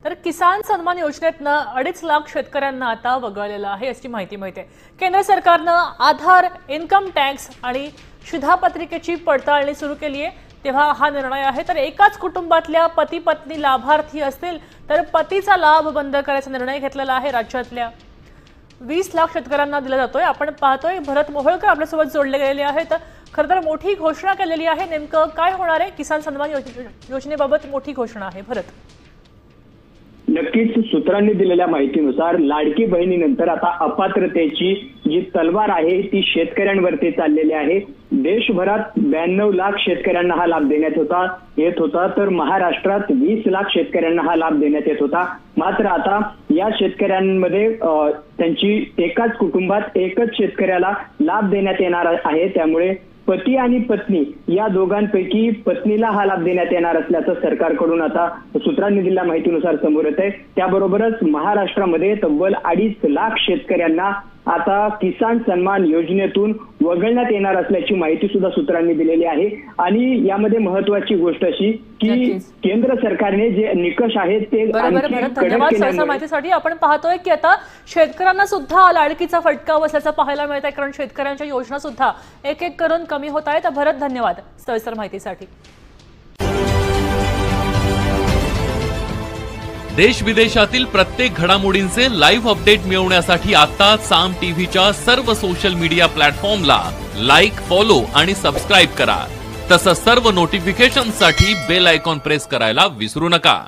तर किसान सन्मान योजनेतनं 2.5 लाख शेतकऱ्यांना आता वगळलेलं आहे अशी माहिती मिळते। केंद्र सरकारनं आधार, इन्कम टॅक्स आणि शिधापत्रिकेची पडताळणी सुरू केली आहे, तेव्हा हा निर्णय आहे। तर एकाच कुटुंबातल्या पती पत्नी लाभार्थी असतील तर पतीचा लाभ बंद करायचा निर्णय घेतलेला आहे। राज्यातल्या 20 लाख शेतकऱ्यांना दिला जातोय। आपण पाहतोय भरत मोहोळकर आपल्यासोबत जोडले गेलेले आहेत। खरं तर मोठी घोषणा केलेली आहे, नेमकं काय होणार आहे? किसान सन्मान योजनेबाबत मोठी घोषणा आहे भरत। नक्कीच सूत्रांनी दिलेल्या माहितीनुसार लाडकी बहिणीनंतर आता अपात्रतेची जी तलवार आहे ती शेतकऱ्यांवरती चाललेली आहे। देशभरात 92 लाख शेतकऱ्यांना हा लाभ देण्यात येत होता, तर महाराष्ट्रात 20 लाख शेतकऱ्यांना हा लाभ देण्यात येत होता। मात्र आता या शेतकऱ्यांमध्ये त्यांची एकाच कुटुंबात एकच शेतकऱ्याला लाभ देण्यात येणार आहे। त्यामुळे पती आणि पत्नी या दोघांपैकी पत्नीला हा लाभ देण्यात येणार असल्याचं सरकारकडून आता सूत्रांनी दिलेल्या माहितीनुसार समोर येत आहे। त्याबरोबरच महाराष्ट्रामध्ये तब्बल 2.5 लाख शेतकऱ्यांना आता किसान सन्मान योजनेतून वगळण्यात येणार असल्याची माहिती सुद्धा सूत्रांनी दिलेली आहे। आणि यामध्ये महत्त्वाची गोष्ट अशी की केंद्र सरकारने जे निकष आहेत ते धन्यवाद सहसा माहितीसाठी। आपण पाहतोय की आता शेतकऱ्यांना सुद्धा लाडकीचा फटका बसल्याचं पाहायला मिळत आहे, कारण शेतकऱ्यांच्या योजना सुद्धा एक एक करून कमी होत आहेत। भरत धन्यवाद सविस्तर माहितीसाठी। देश विदेशातील प्रत्येक घडामोडींचे लाईव्ह अपडेट मिळवण्यासाठी आता साम टीव्हीच्या सर्व सोशल मीडिया प्लॅटफॉर्मला लाईक, फॉलो आणि सबस्क्राईब करा। तसंच सर्व नोटिफिकेशनसाठी बेल आयकॉन प्रेस करायला विसरू नका।